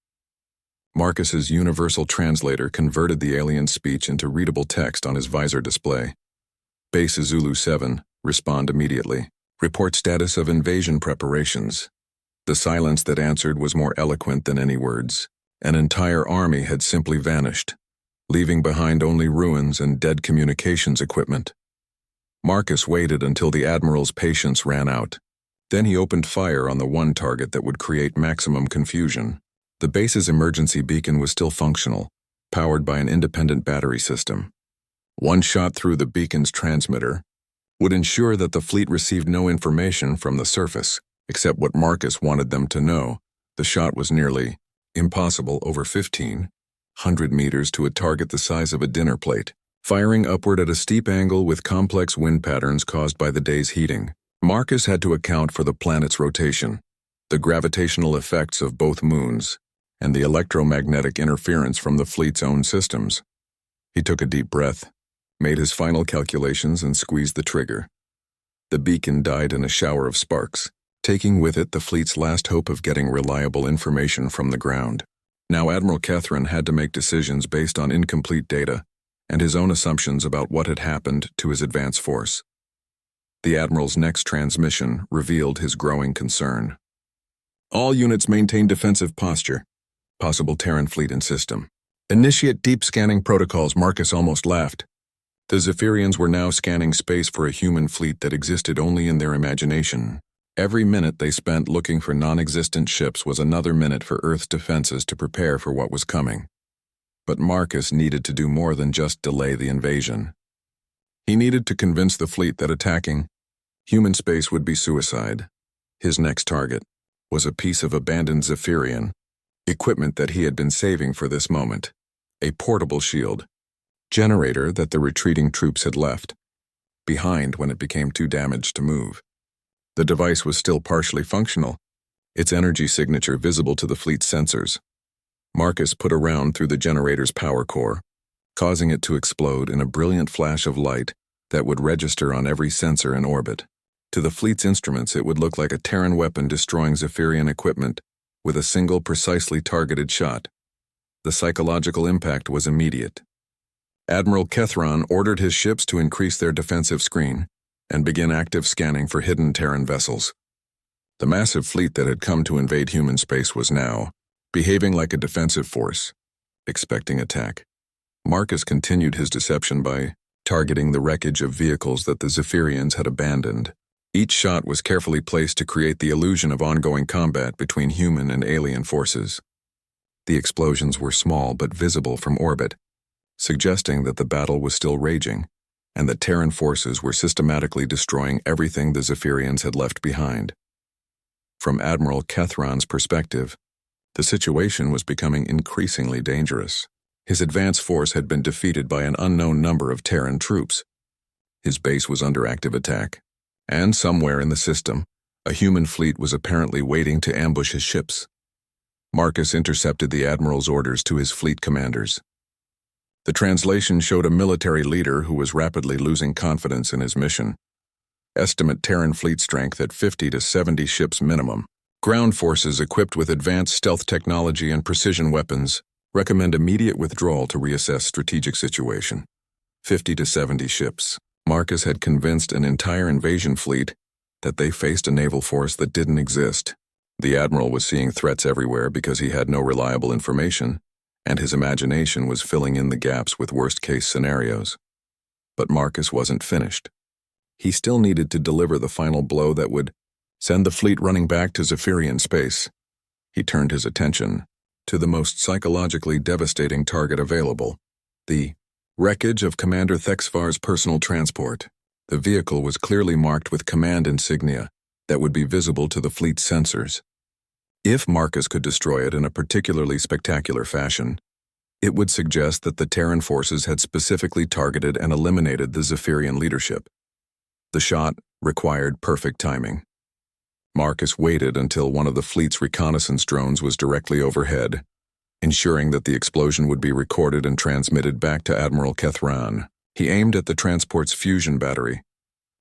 A: Marcus's universal translator converted the alien speech into readable text on his visor display. Base Zulu 7, respond immediately. Report status of invasion preparations. The silence that answered was more eloquent than any words. An entire army had simply vanished, leaving behind only ruins and dead communications equipment. Marcus waited until the Admiral's patience ran out. Then he opened fire on the one target that would create maximum confusion. The base's emergency beacon was still functional, powered by an independent battery system. One shot through the beacon's transmitter would ensure that the fleet received no information from the surface, except what Marcus wanted them to know. The shot was nearly impossible over 1,500 meters to a target the size of a dinner plate, firing upward at a steep angle with complex wind patterns caused by the day's heating. Marcus had to account for the planet's rotation, the gravitational effects of both moons, and the electromagnetic interference from the fleet's own systems. He took a deep breath, made his final calculations, and squeezed the trigger. The beacon died in a shower of sparks, taking with it the fleet's last hope of getting reliable information from the ground. Now Admiral Kethran had to make decisions based on incomplete data. and his own assumptions about what had happened to his advance force. The Admiral's next transmission revealed his growing concern. All units maintain defensive posture. Possible Terran fleet in system. Initiate deep scanning protocols. Marcus almost laughed. The Zephyrians were now scanning space for a human fleet that existed only in their imagination. Every minute they spent looking for non-existent ships was another minute for Earth's defenses to prepare for what was coming. But Marcus needed to do more than just delay the invasion. He needed to convince the fleet that attacking human space would be suicide. His next target was a piece of abandoned Zephyrian equipment that he had been saving for this moment. A portable shield generator that the retreating troops had left behind when it became too damaged to move. The device was still partially functional, its energy signature visible to the fleet's sensors. Marcus put a round through the generator's power core, causing it to explode in a brilliant flash of light that would register on every sensor in orbit. To the fleet's instruments, it would look like a Terran weapon destroying Zephyrian equipment with a single precisely targeted shot. The psychological impact was immediate. Admiral Kethron ordered his ships to increase their defensive screen and begin active scanning for hidden Terran vessels. The massive fleet that had come to invade human space was now behaving like a defensive force, expecting attack. Marcus continued his deception by targeting the wreckage of vehicles that the Zephyrians had abandoned. Each shot was carefully placed to create the illusion of ongoing combat between human and alien forces. The explosions were small but visible from orbit, suggesting that the battle was still raging, and that Terran forces were systematically destroying everything the Zephyrians had left behind. From Admiral Kethron's perspective, the situation was becoming increasingly dangerous. His advance force had been defeated by an unknown number of Terran troops. His base was under active attack, and somewhere in the system, a human fleet was apparently waiting to ambush his ships. Marcus intercepted the Admiral's orders to his fleet commanders. The translation showed a military leader who was rapidly losing confidence in his mission. Estimate Terran fleet strength at 50 to 70 ships minimum. Ground forces equipped with advanced stealth technology and precision weapons recommend immediate withdrawal to reassess strategic situation. 50 to 70 ships. Marcus had convinced an entire invasion fleet that they faced a naval force that didn't exist. The Admiral was seeing threats everywhere because he had no reliable information, and his imagination was filling in the gaps with worst-case scenarios. But Marcus wasn't finished. He still needed to deliver the final blow that would send the fleet running back to Zephyrian space. He turned his attention to the most psychologically devastating target available, the wreckage of Commander Thexvar's personal transport. The vehicle was clearly marked with command insignia that would be visible to the fleet's sensors. If Marcus could destroy it in a particularly spectacular fashion, it would suggest that the Terran forces had specifically targeted and eliminated the Zephyrian leadership. The shot required perfect timing. Marcus waited until one of the fleet's reconnaissance drones was directly overhead, ensuring that the explosion would be recorded and transmitted back to Admiral Kethron. He aimed at the transport's fusion battery,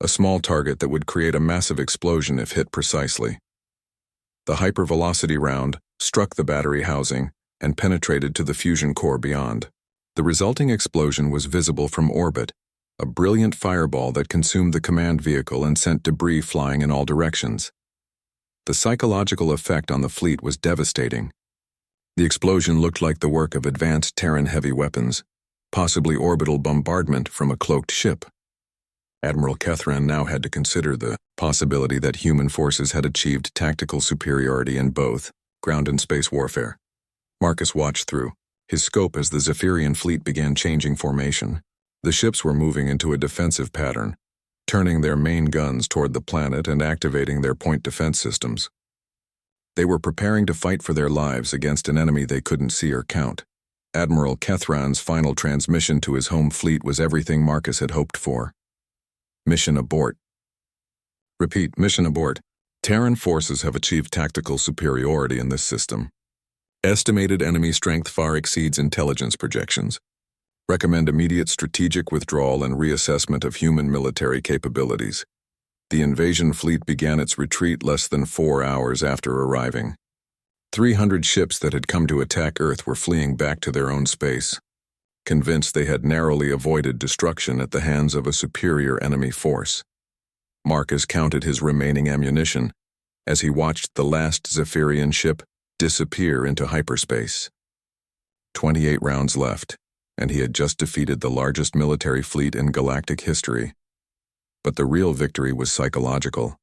A: a small target that would create a massive explosion if hit precisely. The hypervelocity round struck the battery housing and penetrated to the fusion core beyond. The resulting explosion was visible from orbit, a brilliant fireball that consumed the command vehicle and sent debris flying in all directions. The psychological effect on the fleet was devastating. The explosion looked like the work of advanced Terran heavy weapons, possibly orbital bombardment from a cloaked ship. Admiral Kethron now had to consider the possibility that human forces had achieved tactical superiority in both ground and space warfare. Marcus watched through his scope as the Zephyrian fleet began changing formation. The ships were moving into a defensive pattern, turning their main guns toward the planet and activating their point defense systems. They were preparing to fight for their lives against an enemy they couldn't see or count. Admiral Kethron's final transmission to his home fleet was everything Marcus had hoped for. Mission abort. Repeat, mission abort. Terran forces have achieved tactical superiority in this system. Estimated enemy strength far exceeds intelligence projections. Recommend immediate strategic withdrawal and reassessment of human military capabilities. The invasion fleet began its retreat less than 4 hours after arriving. 300 ships that had come to attack Earth were fleeing back to their own space. convinced they had narrowly avoided destruction at the hands of a superior enemy force. Marcus counted his remaining ammunition as he watched the last Zephyrian ship disappear into hyperspace. 28 rounds left, and he had just defeated the largest military fleet in galactic history. But the real victory was psychological.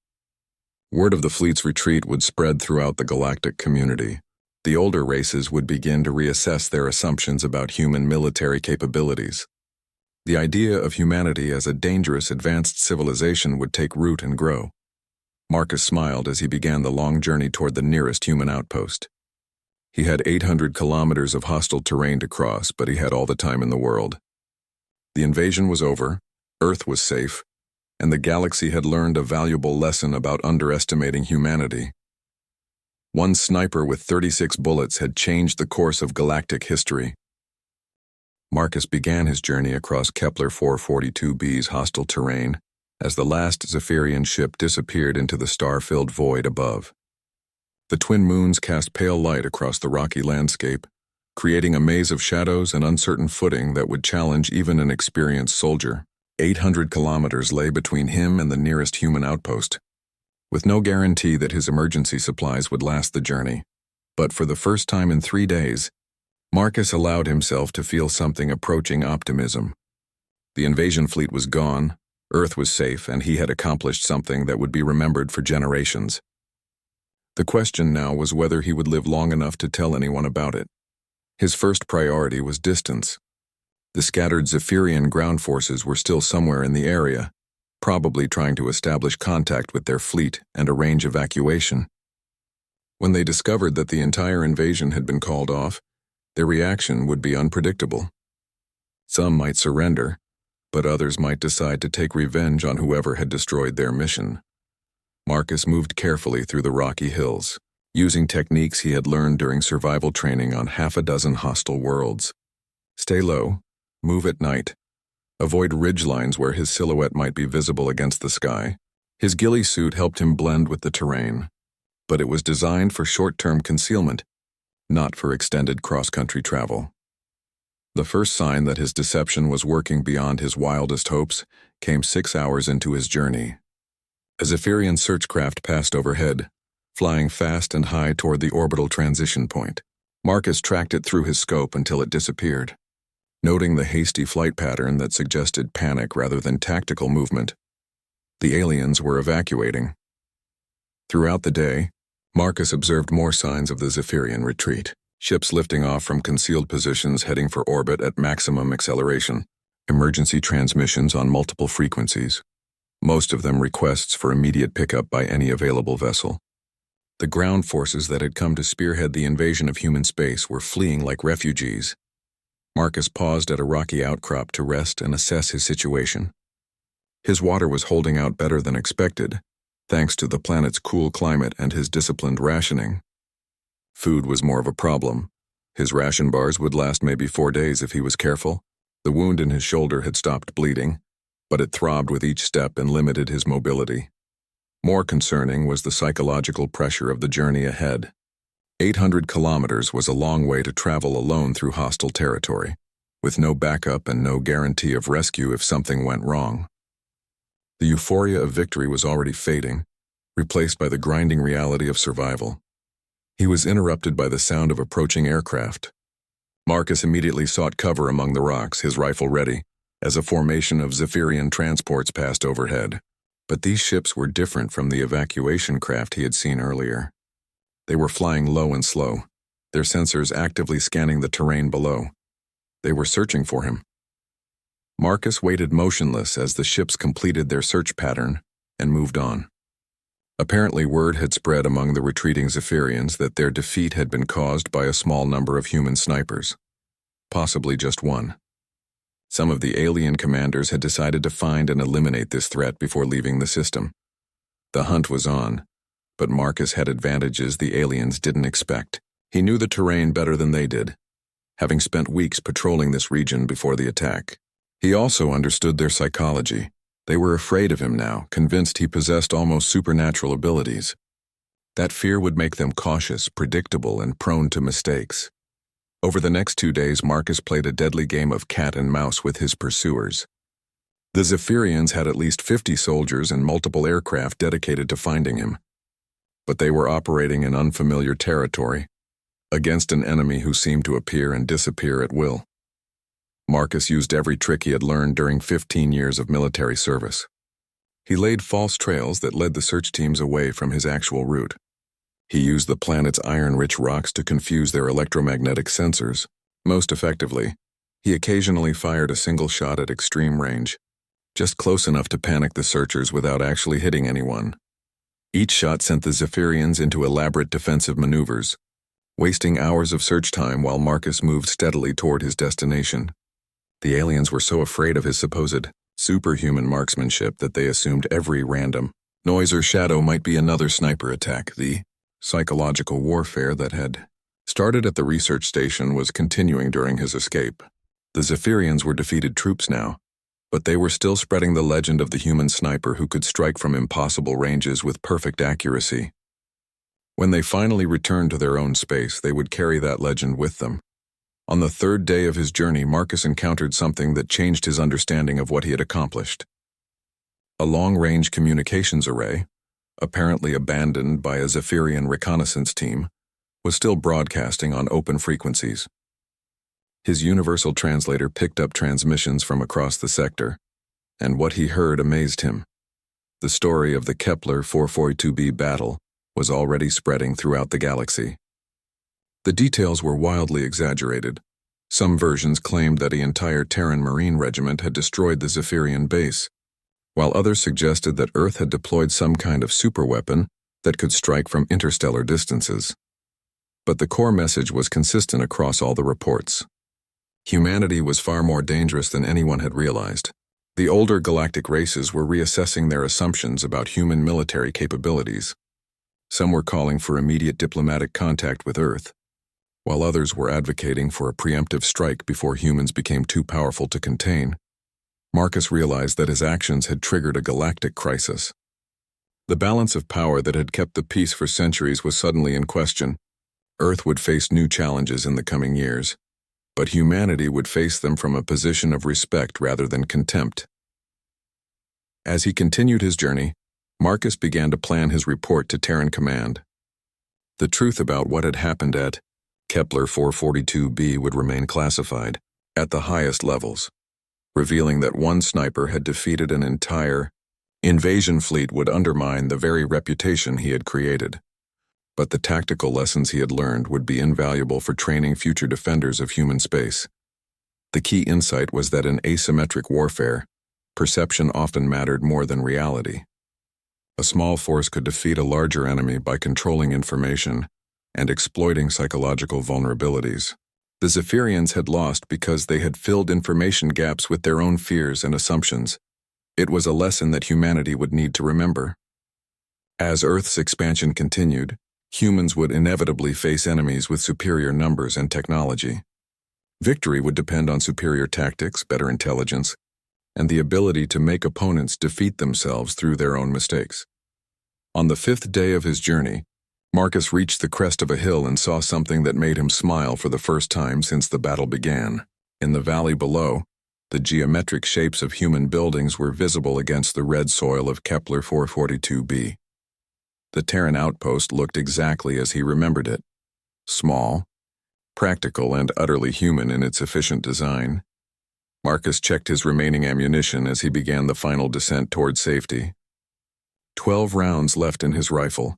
A: Word of the fleet's retreat would spread throughout the galactic community. The older races would begin to reassess their assumptions about human military capabilities. The idea of humanity as a dangerous advanced civilization would take root and grow. Marcus smiled as he began the long journey toward the nearest human outpost. He had 800 kilometers of hostile terrain to cross, but he had all the time in the world. The invasion was over, Earth was safe, and the galaxy had learned a valuable lesson about underestimating humanity. One sniper with 36 bullets had changed the course of galactic history. Marcus began his journey across Kepler 442b's hostile terrain as the last Zephyrian ship disappeared into the star-filled void above. The twin moons cast pale light across the rocky landscape, creating a maze of shadows and uncertain footing that would challenge even an experienced soldier. 800 kilometers lay between him and the nearest human outpost, with no guarantee that his emergency supplies would last the journey. But for the first time in 3 days, Marcus allowed himself to feel something approaching optimism. The invasion fleet was gone, Earth was safe, and he had accomplished something that would be remembered for generations. The question now was whether he would live long enough to tell anyone about it. His first priority was distance. The scattered Zephyrian ground forces were still somewhere in the area, probably trying to establish contact with their fleet and arrange evacuation. When they discovered that the entire invasion had been called off, their reaction would be unpredictable. Some might surrender, but others might decide to take revenge on whoever had destroyed their mission. Marcus moved carefully through the rocky hills, using techniques he had learned during survival training on half a dozen hostile worlds. Stay low, move at night, avoid ridgelines where his silhouette might be visible against the sky. His ghillie suit helped him blend with the terrain, but it was designed for short-term concealment, not for extended cross-country travel. The first sign that his deception was working beyond his wildest hopes came 6 hours into his journey. A Zephyrian searchcraft passed overhead, flying fast and high toward the orbital transition point. Marcus tracked it through his scope until it disappeared. Noting the hasty flight pattern that suggested panic rather than tactical movement, the aliens were evacuating. Throughout the day, Marcus observed more signs of the Zephyrian retreat. Ships lifting off from concealed positions heading for orbit at maximum acceleration, emergency transmissions on multiple frequencies, most of them requests for immediate pickup by any available vessel. The ground forces that had come to spearhead the invasion of human space were fleeing like refugees. Marcus paused at a rocky outcrop to rest and assess his situation. His water was holding out better than expected, thanks to the planet's cool climate and his disciplined rationing. Food was more of a problem. His ration bars would last maybe 4 days if he was careful. The wound in his shoulder had stopped bleeding, but it throbbed with each step and limited his mobility. More concerning was the psychological pressure of the journey ahead. 800 kilometers was a long way to travel alone through hostile territory, with no backup and no guarantee of rescue if something went wrong. The euphoria of victory was already fading, replaced by the grinding reality of survival. He was interrupted by the sound of approaching aircraft. Marcus immediately sought cover among the rocks, his rifle ready, as a formation of Zephyrian transports passed overhead. But these ships were different from the evacuation craft he had seen earlier. They were flying low and slow, their sensors actively scanning the terrain below. They were searching for him. Marcus waited motionless as the ships completed their search pattern and moved on. Apparently, word had spread among the retreating Zephyrians that their defeat had been caused by a small number of human snipers, possibly just one. Some of the alien commanders had decided to find and eliminate this threat before leaving the system. The hunt was on, but Marcus had advantages the aliens didn't expect. He knew the terrain better than they did, having spent weeks patrolling this region before the attack. He also understood their psychology. They were afraid of him now, convinced he possessed almost supernatural abilities. That fear would make them cautious, predictable, and prone to mistakes. Over the next 2 days, Marcus played a deadly game of cat and mouse with his pursuers. The Zephyrians had at least 50 soldiers and multiple aircraft dedicated to finding him. But they were operating in unfamiliar territory, against an enemy who seemed to appear and disappear at will. Marcus used every trick he had learned during 15 years of military service. He laid false trails that led the search teams away from his actual route. He used the planet's iron-rich rocks to confuse their electromagnetic sensors. Most effectively, he occasionally fired a single shot at extreme range, just close enough to panic the searchers without actually hitting anyone. Each shot sent the Zephyrians into elaborate defensive maneuvers, wasting hours of search time while Marcus moved steadily toward his destination. The aliens were so afraid of his supposed superhuman marksmanship that they assumed every random noise or shadow might be another sniper attack. The psychological warfare that had started at the research station was continuing during his escape. The Zephyrians were defeated troops now, but they were still spreading the legend of the human sniper who could strike from impossible ranges with perfect accuracy. When they finally returned to their own space, they would carry that legend with them. On the 3rd day of his journey, Marcus encountered something that changed his understanding of what he had accomplished. A long-range communications array, apparently abandoned by a Zephyrian reconnaissance team, was still broadcasting on open frequencies. His universal translator picked up transmissions from across the sector, and what he heard amazed him. The story of the Kepler 442b battle was already spreading throughout the galaxy. The details were wildly exaggerated. Some versions claimed that the entire Terran Marine regiment had destroyed the Zephyrian base, while others suggested that Earth had deployed some kind of superweapon that could strike from interstellar distances. But the core message was consistent across all the reports. Humanity was far more dangerous than anyone had realized. The older galactic races were reassessing their assumptions about human military capabilities. Some were calling for immediate diplomatic contact with Earth, while others were advocating for a preemptive strike before humans became too powerful to contain. Marcus realized that his actions had triggered a galactic crisis. The balance of power that had kept the peace for centuries was suddenly in question. Earth would face new challenges in the coming years, but humanity would face them from a position of respect rather than contempt. As he continued his journey, Marcus began to plan his report to Terran Command. The truth about what had happened at Kepler 442b would remain classified at the highest levels. Revealing that one sniper had defeated an entire invasion fleet would undermine the very reputation he had created. But the tactical lessons he had learned would be invaluable for training future defenders of human space. The key insight was that in asymmetric warfare, perception often mattered more than reality. A small force could defeat a larger enemy by controlling information and exploiting psychological vulnerabilities. The Zephyrians had lost because they had filled information gaps with their own fears and assumptions. It was a lesson that humanity would need to remember. As Earth's expansion continued, humans would inevitably face enemies with superior numbers and technology. Victory would depend on superior tactics, better intelligence, and the ability to make opponents defeat themselves through their own mistakes. On the 5th day of his journey, Marcus reached the crest of a hill and saw something that made him smile for the first time since the battle began. In the valley below, the geometric shapes of human buildings were visible against the red soil of Kepler 442b. The Terran outpost looked exactly as he remembered it. Small, practical, and utterly human in its efficient design. Marcus checked his remaining ammunition as he began the final descent toward safety. 12 rounds left in his rifle,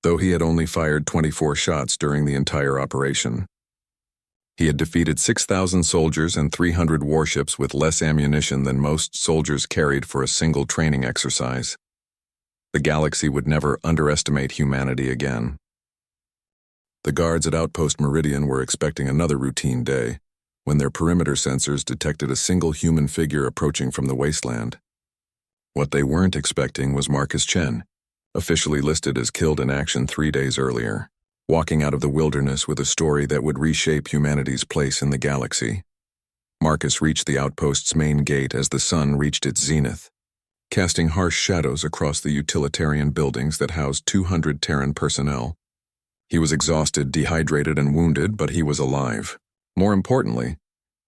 A: though he had only fired 24 shots during the entire operation. He had defeated 6,000 soldiers and 300 warships with less ammunition than most soldiers carried for a single training exercise. The galaxy would never underestimate humanity again. The guards at Outpost Meridian were expecting another routine day, when their perimeter sensors detected a single human figure approaching from the wasteland. What they weren't expecting was Marcus Chen, officially listed as killed in action 3 days earlier, walking out of the wilderness with a story that would reshape humanity's place in the galaxy. Marcus reached the outpost's main gate as the sun reached its zenith, casting harsh shadows across the utilitarian buildings that housed 200 Terran personnel. He was exhausted, dehydrated, and wounded, but he was alive. More importantly,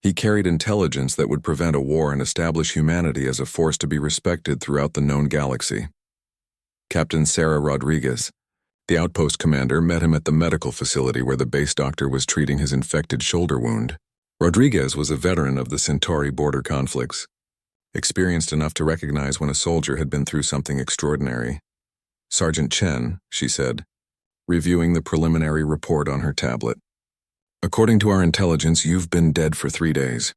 A: he carried intelligence that would prevent a war and establish humanity as a force to be respected throughout the known galaxy. Captain Sarah Rodriguez, the outpost commander, met him at the medical facility where the base doctor was treating his infected shoulder wound. Rodriguez was a veteran of the Centauri border conflicts, experienced enough to recognize when a soldier had been through something extraordinary. "Sergeant Chen," she said, reviewing the preliminary report on her tablet. "According to our intelligence, you've been dead for 3 days.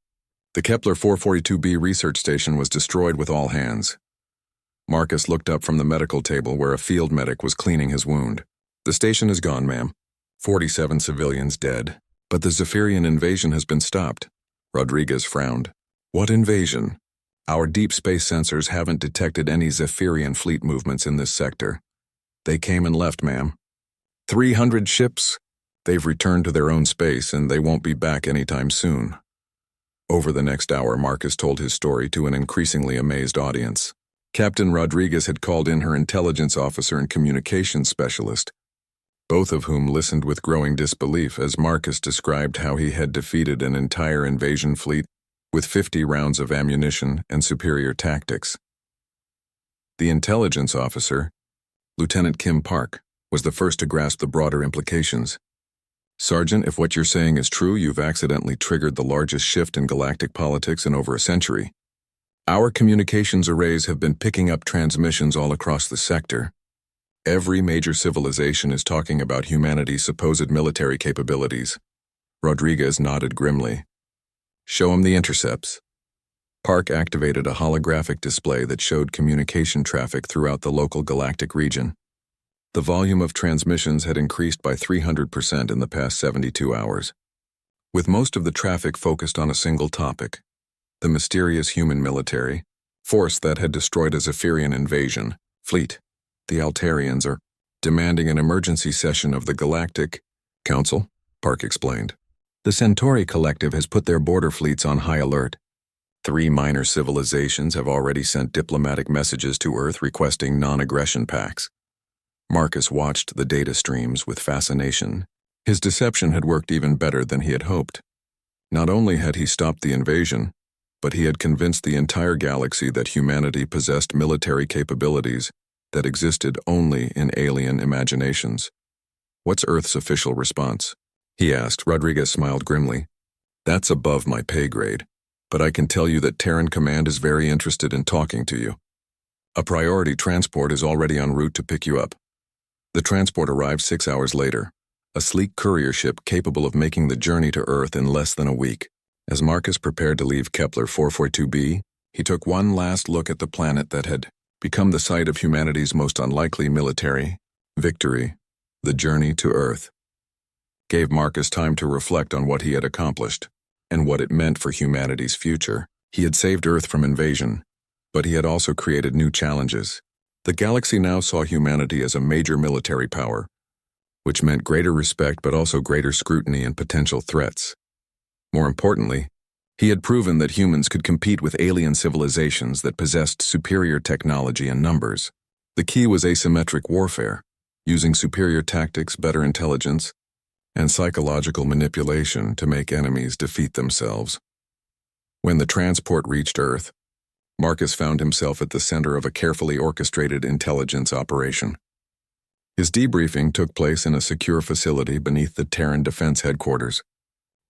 A: The Kepler 442b research station was destroyed with all hands." Marcus looked up from the medical table where a field medic was cleaning his wound. "The station is gone, ma'am. 47 civilians dead. But the Zephyrian invasion has been stopped." Rodriguez frowned. "What invasion? Our deep space sensors haven't detected any Zephyrian fleet movements in this sector. They came and left, ma'am. 300 ships? They've returned to their own space and they won't be back anytime soon." Over the next hour, Marcus told his story to an increasingly amazed audience. Captain Rodriguez had called in her intelligence officer and communications specialist, both of whom listened with growing disbelief as Marcus described how he had defeated an entire invasion fleet with 50 rounds of ammunition and superior tactics. The intelligence officer, Lieutenant Kim Park, was the first to grasp the broader implications. "Sergeant, if what you're saying is true, you've accidentally triggered the largest shift in galactic politics in over a century. Our communications arrays have been picking up transmissions all across the sector. Every major civilization is talking about humanity's supposed military capabilities." Rodriguez nodded grimly. "Show him the intercepts." Park activated a holographic display that showed communication traffic throughout the local galactic region. The volume of transmissions had increased by 300% in the past 72 hours, with most of the traffic focused on a single topic: the mysterious human military force that had destroyed a Zephyrian invasion fleet. "The Altarians are demanding an emergency session of the Galactic Council," Park explained. "The Centauri Collective has put their border fleets on high alert. 3 minor civilizations have already sent diplomatic messages to Earth requesting non-aggression pacts." Marcus watched the data streams with fascination. His deception had worked even better than he had hoped. Not only had he stopped the invasion, but he had convinced the entire galaxy that humanity possessed military capabilities that existed only in alien imaginations. "What's Earth's official response?" he asked. Rodriguez smiled grimly. "That's above my pay grade, but I can tell you that Terran Command is very interested in talking to you. A priority transport is already en route to pick you up." The transport arrived 6 hours later, a sleek courier ship capable of making the journey to Earth in less than a week. As Marcus prepared to leave Kepler 442b, he took one last look at the planet that had become the site of humanity's most unlikely military victory. The journey to Earth gave Marcus time to reflect on what he had accomplished and what it meant for humanity's future. He had saved Earth from invasion, but he had also created new challenges. The galaxy now saw humanity as a major military power, which meant greater respect but also greater scrutiny and potential threats. More importantly, he had proven that humans could compete with alien civilizations that possessed superior technology and numbers. The key was asymmetric warfare, using superior tactics, better intelligence, and psychological manipulation to make enemies defeat themselves. When the transport reached Earth, Marcus found himself at the center of a carefully orchestrated intelligence operation. His debriefing took place in a secure facility beneath the Terran Defense Headquarters,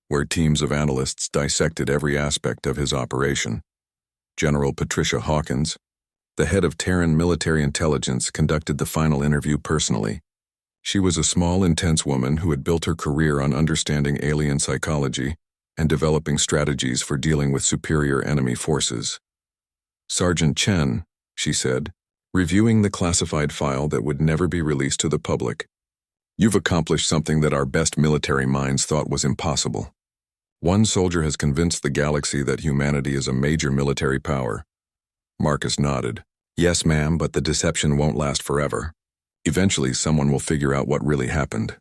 A: where teams of analysts dissected every aspect of his operation. General Patricia Hawkins, the head of Terran military intelligence, conducted the final interview personally. She was a small, intense woman who had built her career on understanding alien psychology and developing strategies for dealing with superior enemy forces. "Sergeant Chen," she said, reviewing the classified file that would never be released to the public, "you've accomplished something that our best military minds thought was impossible. One soldier has convinced the galaxy that humanity is a major military power." Marcus nodded. "Yes, ma'am, but the deception won't last forever. Eventually, someone will figure out what really happened."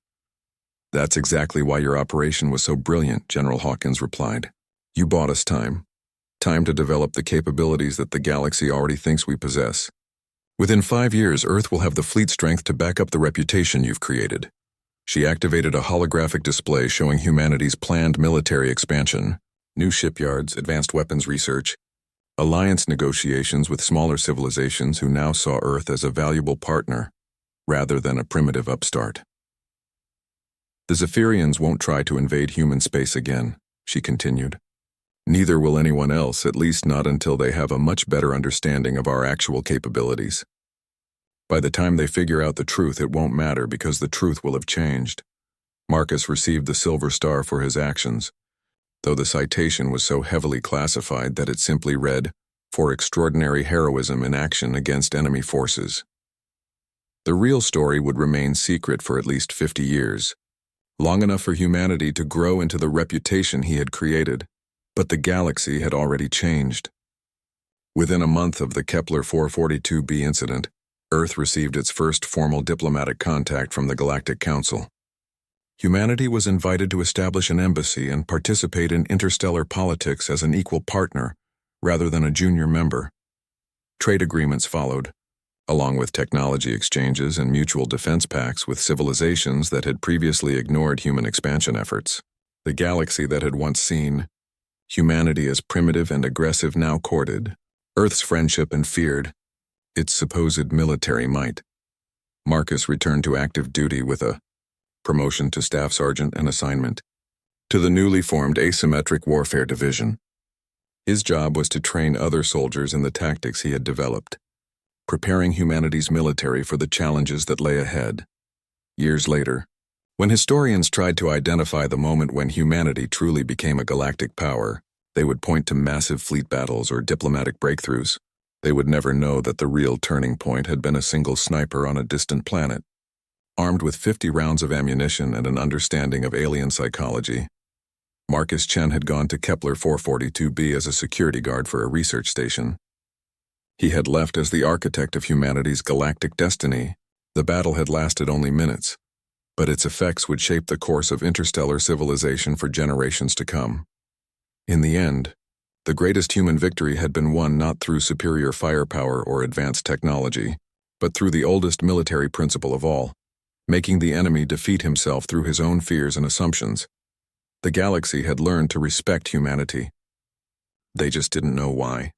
A: "That's exactly why your operation was so brilliant," General Hawkins replied. "You bought us time. Time to develop the capabilities that the galaxy already thinks we possess. Within 5 years, Earth will have the fleet strength to back up the reputation you've created." She activated a holographic display showing humanity's planned military expansion, new shipyards, advanced weapons research, alliance negotiations with smaller civilizations who now saw Earth as a valuable partner, rather than a primitive upstart. The Zephyrians won't try to invade human space again, she continued. Neither will anyone else, at least not until they have a much better understanding of our actual capabilities. By the time they figure out the truth, it won't matter because the truth will have changed. Marcus received the Silver Star for his actions, though the citation was so heavily classified that it simply read, "For extraordinary heroism in action against enemy forces." The real story would remain secret for at least 50 years, long enough for humanity to grow into the reputation he had created, but the galaxy had already changed. Within a month of the Kepler 442b incident, Earth received its first formal diplomatic contact from the Galactic Council. Humanity was invited to establish an embassy and participate in interstellar politics as an equal partner, rather than a junior member. Trade agreements followed, along with technology exchanges and mutual defense pacts with civilizations that had previously ignored human expansion efforts. The galaxy that had once seen humanity as primitive and aggressive now courted Earth's friendship and feared its supposed military might. Marcus returned to active duty with a promotion to Staff Sergeant and assignment to the newly formed Asymmetric Warfare Division. His job was to train other soldiers in the tactics he had developed, preparing humanity's military for the challenges that lay ahead. Years later, when historians tried to identify the moment when humanity truly became a galactic power, they would point to massive fleet battles or diplomatic breakthroughs. They would never know that the real turning point had been a single sniper on a distant planet. Armed with 50 rounds of ammunition and an understanding of alien psychology, Marcus Chen had gone to Kepler 442b as a security guard for a research station. He had left as the architect of humanity's galactic destiny. The battle had lasted only minutes, but its effects would shape the course of interstellar civilization for generations to come. In the end, the greatest human victory had been won not through superior firepower or advanced technology, but through the oldest military principle of all, making the enemy defeat himself through his own fears and assumptions. The galaxy had learned to respect humanity. They just didn't know why.